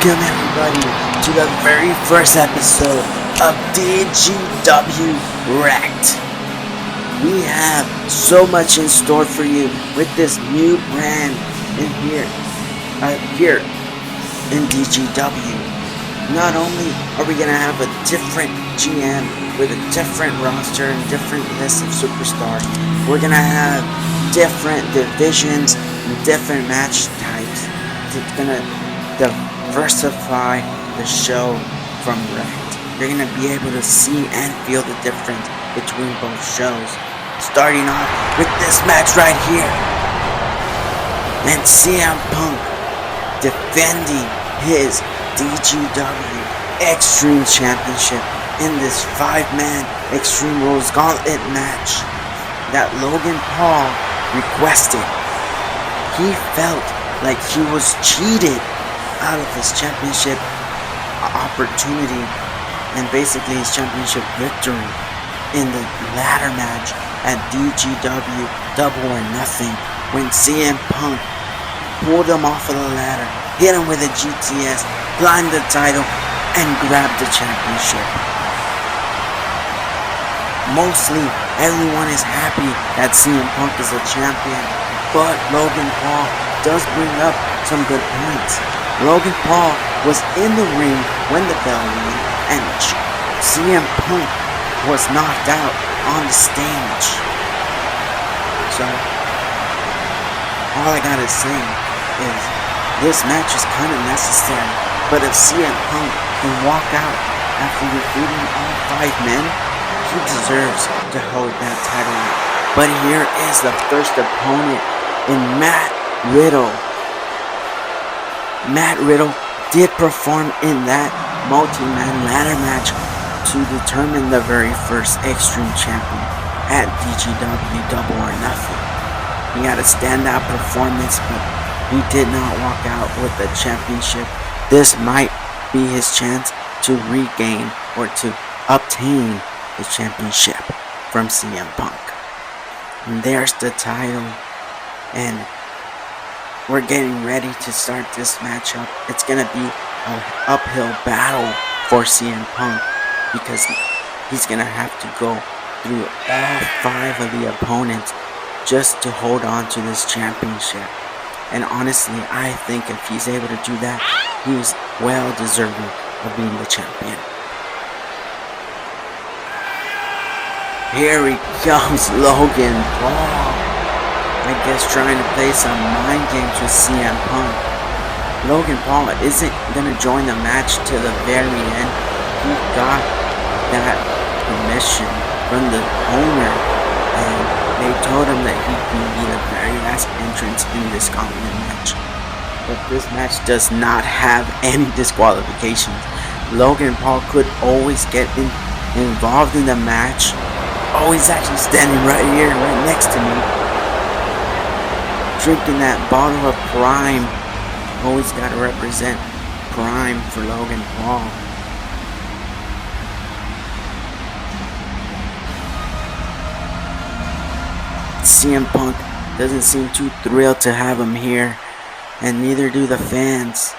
Welcome everybody to the very first episode of DGW Wrecked. We have so much in store for you with this new brand here in DGW. Not only are we gonna have a different GM with a different roster and different list of superstars, we're gonna have different divisions and different match types. It's gonna diversify the show from Wrecked. You're gonna be able to see and feel the difference between both shows. Starting off with this match right here, and CM Punk defending his DGW Extreme Championship in this 5-man Extreme Rules Gauntlet match that Logan Paul requested. He felt like he was cheated out of his championship opportunity and basically his championship victory in the ladder match at DGW Double or Nothing when CM Punk pulled him off of the ladder, hit him with a GTS, climbed the title, and grabbed the championship. Mostly, everyone is happy that CM Punk is a champion, but Logan Paul does bring up some good points. Logan Paul was in the ring when the bell rang, and CM Punk was knocked out on the stage. So, all I gotta say is, this match is kind of necessary, but if CM Punk can walk out after defeating all 5 men, he deserves to hold that title. But here is the first opponent in Matt Riddle. Matt Riddle did perform in that multi-man ladder match to determine the very first Extreme Champion at DGW Double or Nothing. He had a standout performance, but he did not walk out with the championship. This might be his chance to regain or to obtain the championship from CM Punk. And there's the title, and we're getting ready to start this matchup. It's gonna be an uphill battle for CM Punk because he's gonna have to go through all 5 of the opponents just to hold on to this championship. And honestly, I think if he's able to do that, he's well deserving of being the champion. Here he comes, Logan Paul. I guess trying to play some mind games with CM Punk. Logan Paul isn't going to join the match to the very end. He got that permission from the owner, and they told him that he can be the very last entrance in this Gauntlet match. But this match does not have any disqualifications. Logan Paul could always get involved in the match. Oh, he's actually standing right here, right next to me, drinking that bottle of Prime. Always gotta represent Prime for Logan Paul. CM Punk doesn't seem too thrilled to have him here, and neither do the fans.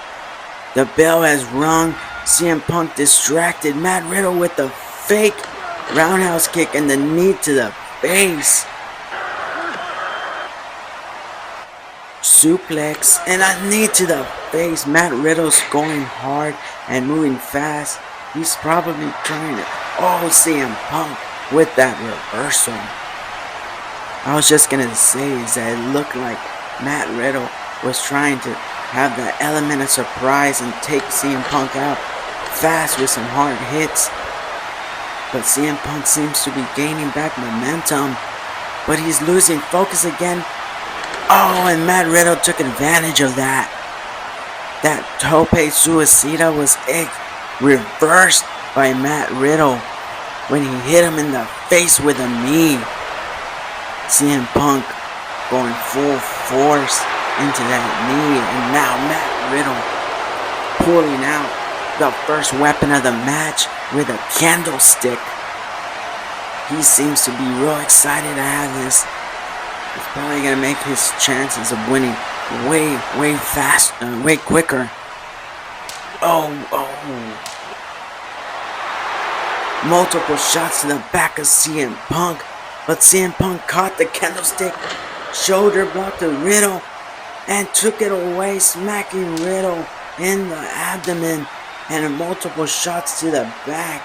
The bell has rung. CM Punk distracted Matt Riddle with the fake roundhouse kick and the knee to the face. Suplex and a knee to the face. Matt Riddle's going hard and moving fast. He's probably trying to CM Punk with that reversal. I was just gonna say is that it looked like Matt Riddle was trying to have that element of surprise and take CM Punk out fast with some hard hits. But CM Punk seems to be gaining back momentum, but he's losing focus again. Oh, and Matt Riddle took advantage of that. That tope suicida was reversed by Matt Riddle when he hit him in the face with a knee. CM Punk going full force into that knee, and now Matt Riddle pulling out the first weapon of the match with a candlestick. He seems to be real excited to have this. He's probably going to make his chances of winning way quicker. Oh. Multiple shots to the back of CM Punk, but CM Punk caught the candlestick, shoulder blocked the Riddle, and took it away, smacking Riddle in the abdomen, and multiple shots to the back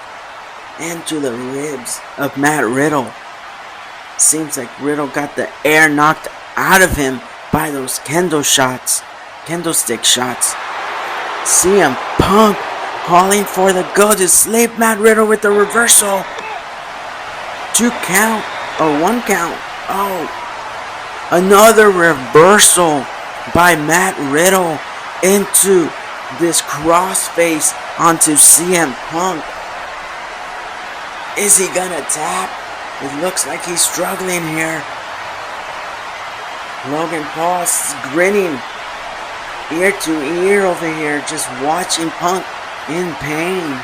and to the ribs of Matt Riddle. Seems like Riddle got the air knocked out of him by those candlestick shots. CM Punk calling for the go to sleep Matt Riddle with the reversal. 2 count, or 1 count. Another reversal by Matt Riddle into this crossface onto CM Punk. Is he gonna tap? It looks like he's struggling here. Logan Paul grinning ear to ear over here, just watching Punk in pain.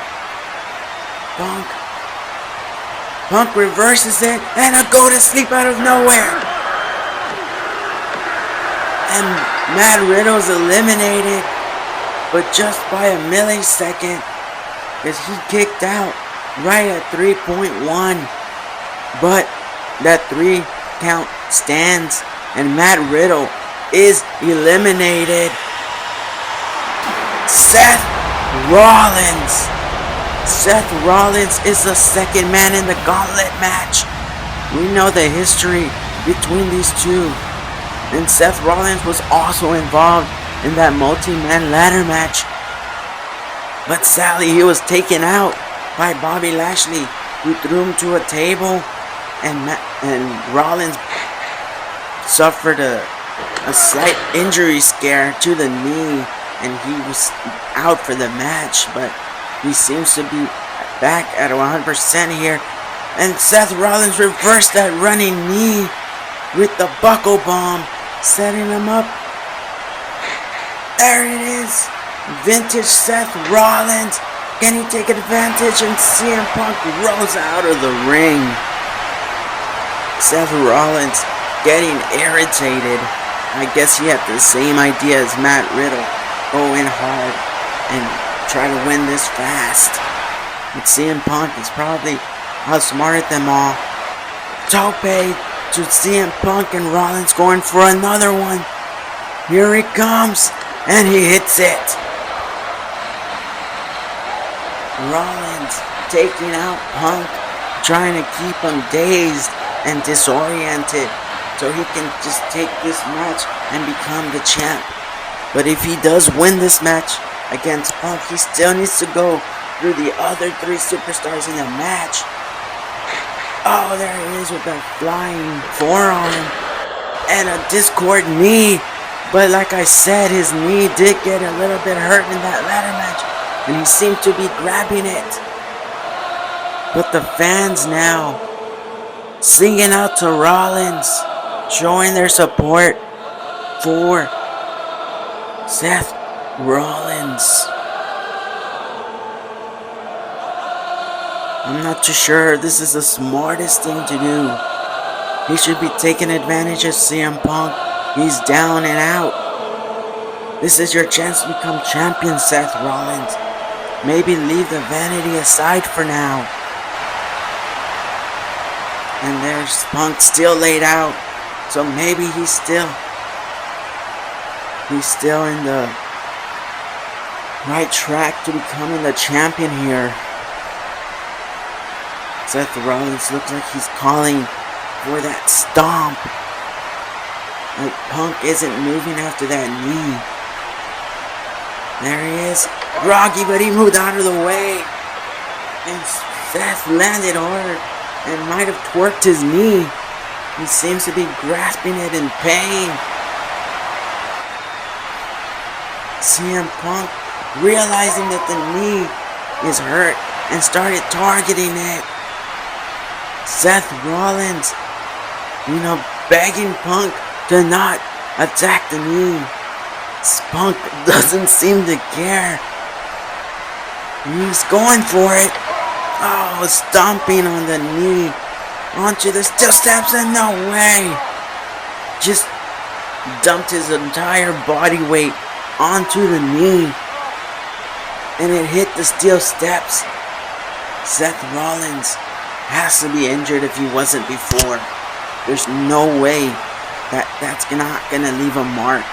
Punk reverses it, and a go to sleep out of nowhere. And Matt Riddle's eliminated, but just by a millisecond, as he kicked out right at 3.1. But that 3 count stands, and Matt Riddle is eliminated. Seth Rollins is the second man in the Gauntlet match. We know the history between these two, and Seth Rollins was also involved in that multi-man ladder match. But sadly, he was taken out by Bobby Lashley, who threw him to a table, and Rollins suffered a slight injury scare to the knee, and he was out for the match, but he seems to be back at 100% here. And Seth Rollins reversed that running knee with the buckle bomb, setting him up. There it is. Vintage Seth Rollins. Can he take advantage? And CM Punk rolls out of the ring. Seth Rollins getting irritated. I guess he had the same idea as Matt Riddle. Go in hard and try to win this fast. But CM Punk is probably outsmarted them all. Tope to CM Punk, and Rollins going for another one. Here he comes, and he hits it. Rollins taking out Punk, trying to keep him dazed and disoriented so he can just take this match and become the champ. But if he does win this match against Punk, he still needs to go through the other 3 superstars in the match. Oh, there he is with that flying forearm and a Discord knee. But like I said, his knee did get a little bit hurt in that ladder match, and he seemed to be grabbing it. But the fans now singing out to Rollins, showing their support for Seth Rollins. I'm not too sure this is the smartest thing to do. He should be taking advantage of CM Punk. He's down and out. This is your chance to become champion, Seth Rollins. Maybe leave the vanity aside for now. And there's Punk still laid out. So maybe he's still in the right track to becoming the champion here. Seth Rollins looks like he's calling for that stomp. Like Punk isn't moving after that knee. There he is. Rocky, but he moved out of the way. And Seth landed hard and might have twerked his knee. He seems to be grasping it in pain. CM Punk realizing that the knee is hurt and started targeting it. Seth Rollins, begging Punk to not attack the knee. Punk doesn't seem to care. He's going for it. Oh, stomping on the knee. Onto the steel steps, and no way. Just dumped his entire body weight onto the knee. and it hit the steel steps. Seth Rollins has to be injured if he wasn't before. There's no way that's not gonna leave a mark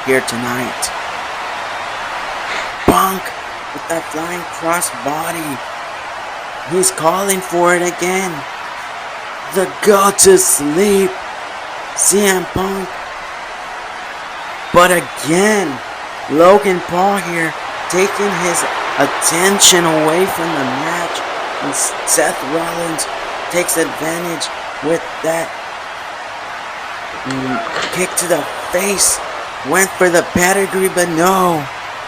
here tonight. Punk with that flying cross body. He's calling for it again. The go to sleep. CM Punk. But again, Logan Paul here taking his attention away from the match. And Seth Rollins takes advantage with that kick to the face. Went for the pedigree, but no.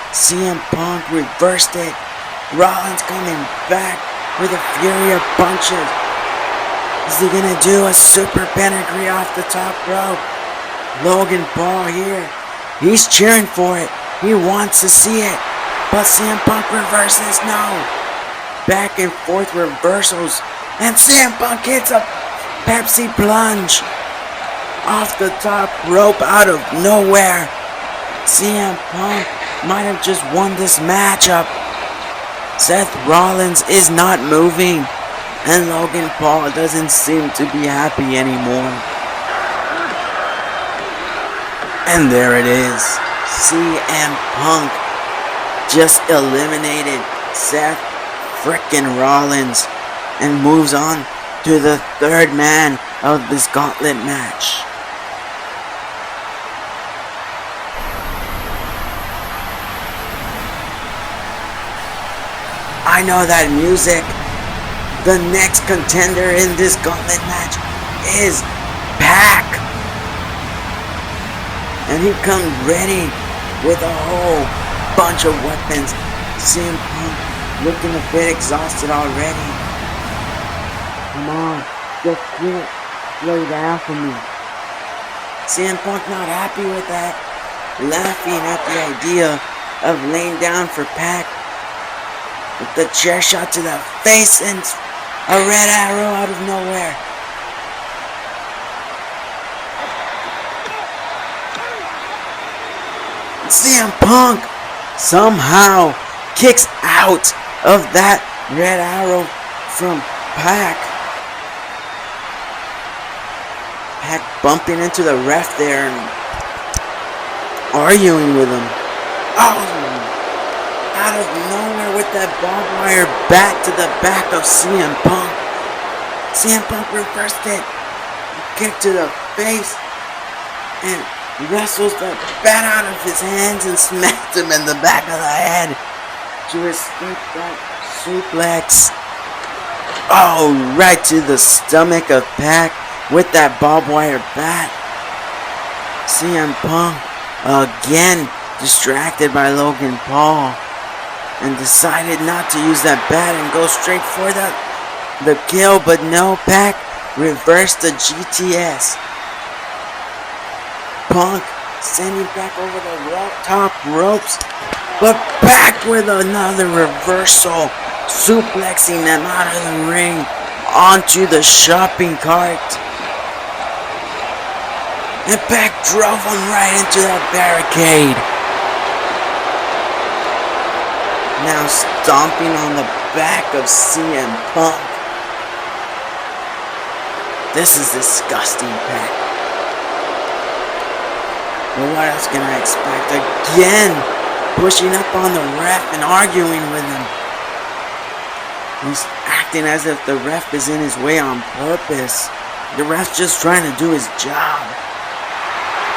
CM Punk reversed it. Rollins coming back with a fury of punches. Is he gonna do a super pedigree off the top rope? Logan Paul here. He's cheering for it. He wants to see it. But CM Punk reverses. No. Back and forth reversals. And CM Punk hits a Pepsi plunge off the top rope out of nowhere. CM Punk might have just won this matchup. Seth Rollins is not moving, and Logan Paul doesn't seem to be happy anymore. And there it is. CM Punk just eliminated Seth frickin' Rollins and moves on to the third man of this Gauntlet match. I know that music. The next contender in this Gauntlet match is Pac. And he comes ready with a whole bunch of weapons. CM Punk looking a bit exhausted already. Come on, just quit. Lay down for me. CM Punk not happy with that. Laughing at the idea of laying down for Pac. With the chair shot to the face and a red arrow out of nowhere. CM Punk somehow kicks out of that red arrow from Pac. Pac bumping into the ref there and arguing with him. Oh! Out of nowhere with that barbed wire bat to the back of CM Punk. CM Punk reversed it. Kick to the face. And wrestles the bat out of his hands and smacked him in the back of the head to escape that suplex. Oh, right to the stomach of Pac with that barbed wire bat. CM Punk again distracted by Logan Paul. And decided not to use that bat and go straight for the kill, but no, Pac reversed the GTS. Punk sending Pac over the top ropes, but Pac with another reversal, suplexing them out of the ring onto the shopping cart. And Pac drove him right into that barricade. Now stomping on the back of CM Punk. This is disgusting, Pac. But what else can I expect? Again, pushing up on the ref and arguing with him. He's acting as if the ref is in his way on purpose. The ref's just trying to do his job.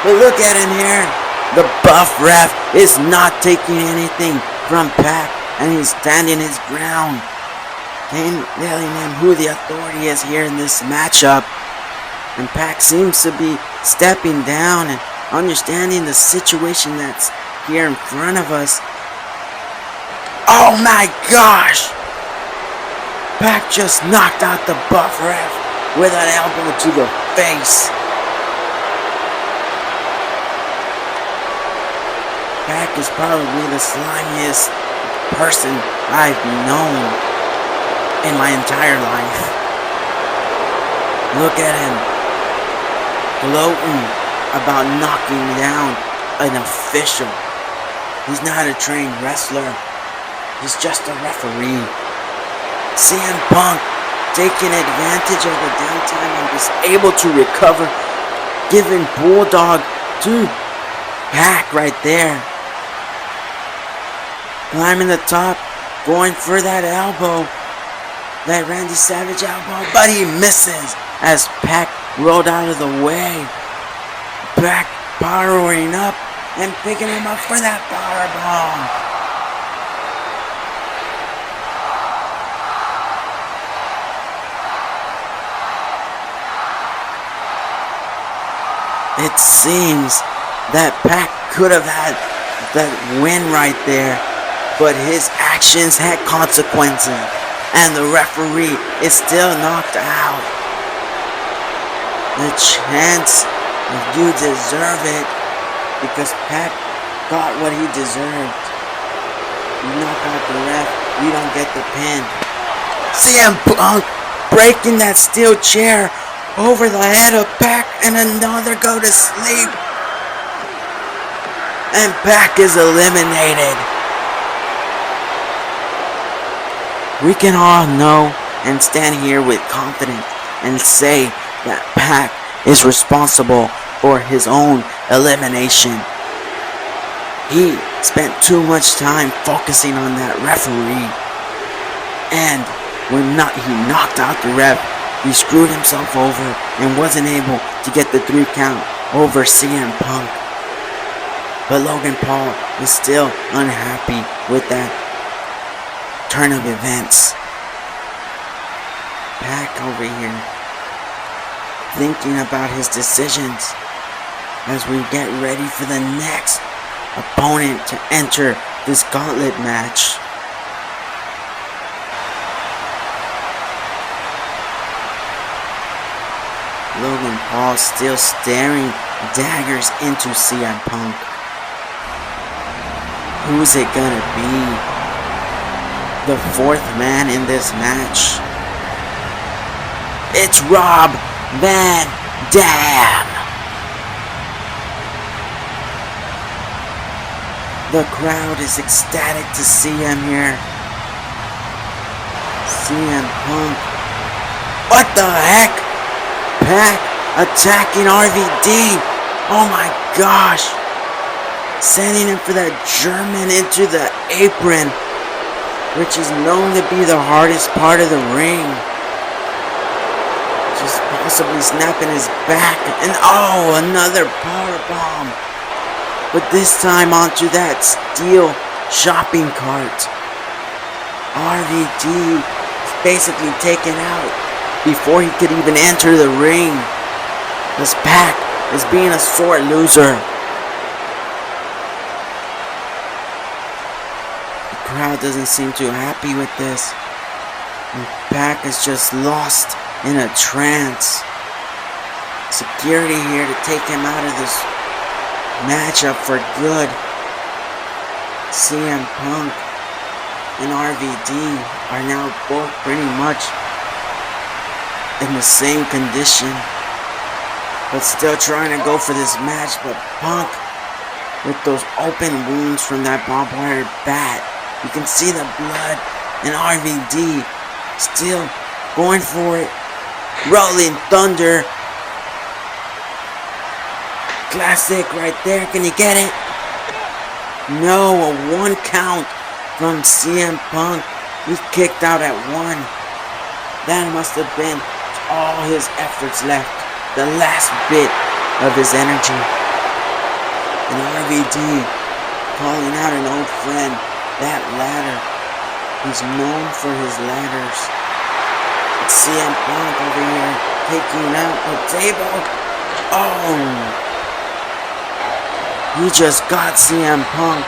But look at him here. The buff ref is not taking anything from Pac, and he's standing his ground, telling him who the authority is here in this matchup. And Pac seems to be stepping down and understanding the situation that's here in front of us. Oh my gosh! Pac just knocked out the buff ref with an elbow to the face. Pac is probably the slimiest person I've known in my entire life. Look at him, gloating about knocking down an official. He's not a trained wrestler. He's just a referee. CM Punk taking advantage of the downtime and was able to recover, giving Bulldog to Pac right there. Climbing the top, going for that elbow, that Randy Savage elbow, but he misses as Pac rolled out of the way. Pac powering up and picking him up for that powerbomb. It seems that Pac could have had that win right there, but his actions had consequences, and the referee is still knocked out. The chance of you deserve it, because Pac got what he deserved. You knock out the ref, you don't get the pin. CM Punk breaking that steel chair over the head of Pac, and another go to sleep. And Pac is eliminated. We can all know and stand here with confidence and say that Pac is responsible for his own elimination. He spent too much time focusing on that referee, and when he knocked out the ref, he screwed himself over and wasn't able to get the 3 count over CM Punk. But Logan Paul is still unhappy with that turn of events. Pac over here thinking about his decisions as we get ready for the next opponent to enter this gauntlet match. Logan Paul still staring daggers into CM Punk. Who's it gonna be? The 4th man in this match. It's Rob Van Dam. The crowd is ecstatic to see him here. CM Punk. What the heck? Pac attacking RVD. Oh my gosh. Sending him for that German into the apron, which is known to be the hardest part of the ring. Just possibly snapping his back. And oh, another powerbomb. But this time onto that steel shopping cart. RVD is basically taken out before he could even enter the ring. This Pac is being a sore loser. The crowd doesn't seem too happy with this. And Pac is just lost in a trance. Security here to take him out of this matchup for good. CM Punk and RVD are now both pretty much in the same condition, but still trying to go for this match. But Punk, with those open wounds from that barbed wire bat, you can see the blood, and RVD still going for it. Rolling Thunder. Classic right there. Can you get it? No, a 1 count from CM Punk. He's kicked out at 1. That must have been all his efforts left, the last bit of his energy. And RVD calling out an old friend, that ladder. He's known for his ladders. It's CM Punk over here taking out a table. Oh, he just got CM Punk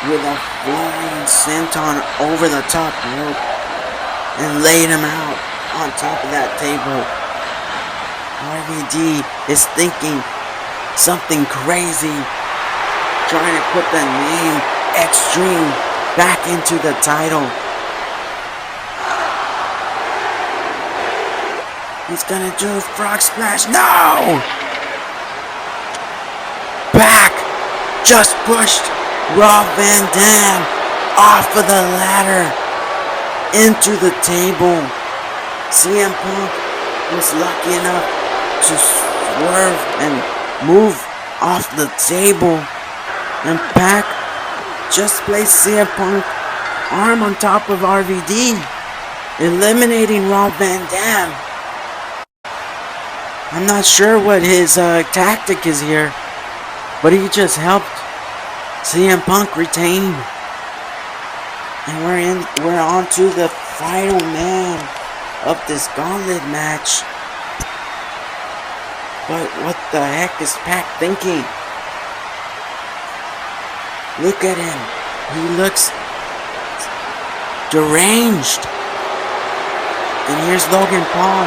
with a flying senton over the top rope and laid him out on top of that table. RVD is thinking something crazy, trying to put the name Extreme back into the title. He's gonna do a frog splash. No! Pac just pushed Rob Van Dam off of the ladder into the table. CM Punk was lucky enough to swerve and move off the table, and Pac just placed CM Punk arm on top of RVD, eliminating Rob Van Dam. I'm not sure what his tactic is here, but he just helped CM Punk retain. And we're on to the final man of this Gauntlet match. But what the heck is Pac thinking? Look at him. He looks deranged. And here's Logan Paul,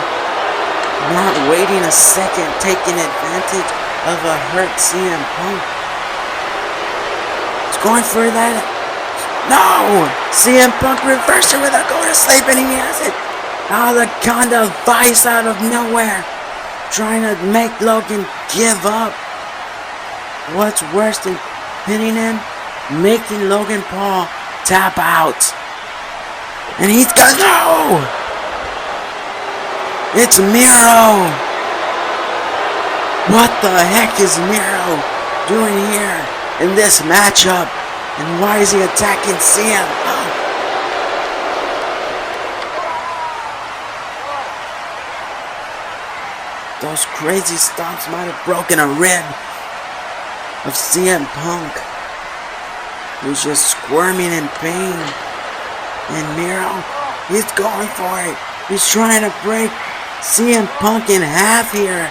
not waiting a second, taking advantage of a hurt CM Punk. He's going for that. No! CM Punk reversed it with a go to sleep, and he has it. Oh, the kind of vice out of nowhere, trying to make Logan give up. What's worse than pinning him? Making Logan Paul tap out. And he's gonna no! It's Miro! What the heck is Miro doing here in this matchup? And why is he attacking CM Punk? Those crazy stomps might have broken a rib of CM Punk, who's just squirming in pain. And Miro, he's going for it. He's trying to break CM Punk in half here.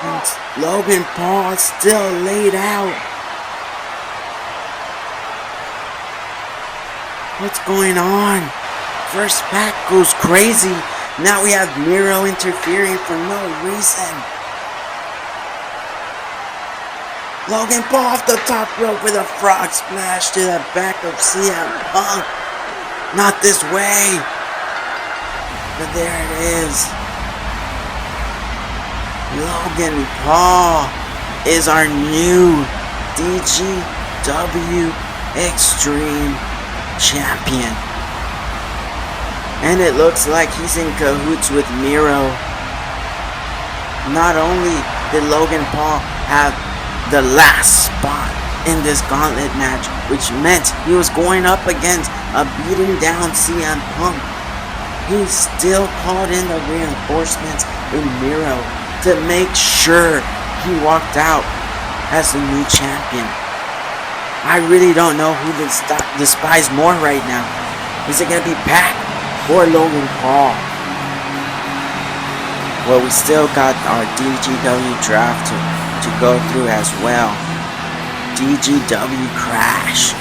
And Logan Paul is still laid out. What's going on? First Pac goes crazy. Now we have Miro interfering for no reason. Logan Paul off the top rope with a frog splash to the back of CM Punk. Not this way. But there it is. Logan Paul is our new DGW Extreme Champion. And it looks like he's in cahoots with Miro. Not only did Logan Paul have the last spot in this Gauntlet match, which meant he was going up against a beaten down CM Punk, he still called in the reinforcements in Miro to make sure he walked out as the new champion. I really don't know who to despise more right now. Is it going to be Pac or Logan Paul? Well, we still got our DGW draft to go through as well. DGW Crash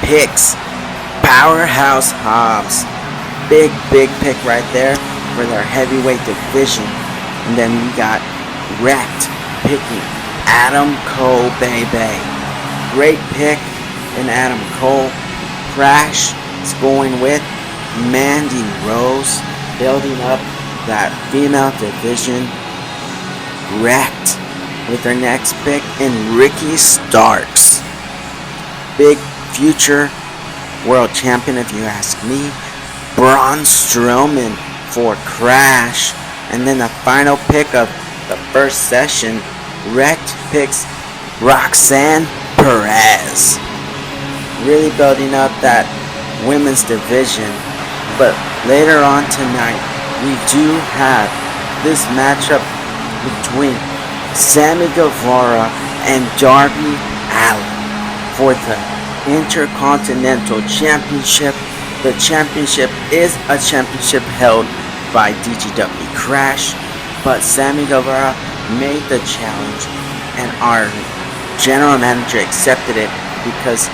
picks Powerhouse Hobbs. Big pick right there for their heavyweight division. And then we got Wrecked picking Adam Cole, baby. Great pick in Adam Cole. Crash is going with Mandy Rose, building up that female division. Wrecked with their next pick in Ricky Starks. Big future world champion, if you ask me. Braun Strowman for Crash. And then the final pick of the first session, Wrecked picks Roxanne Perez. Really building up that women's division. But later on tonight, we do have this matchup between Sammy Guevara and Darby Allin for the Intercontinental Championship. The championship is a championship held by DGW Crash, but Sammy Guevara made the challenge, and our general manager accepted it because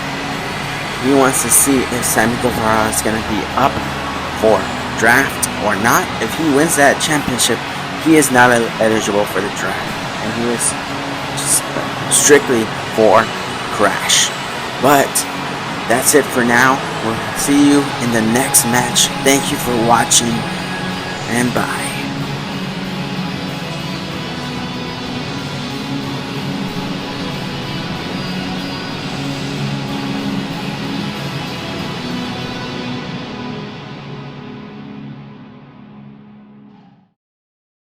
he wants to see if Sammy Guevara is going to be up for draft or not. If he wins that championship, he is not eligible for the draft, and he is strictly for Crash. But that's it for now. We'll see you in the next match. Thank you for watching, and bye.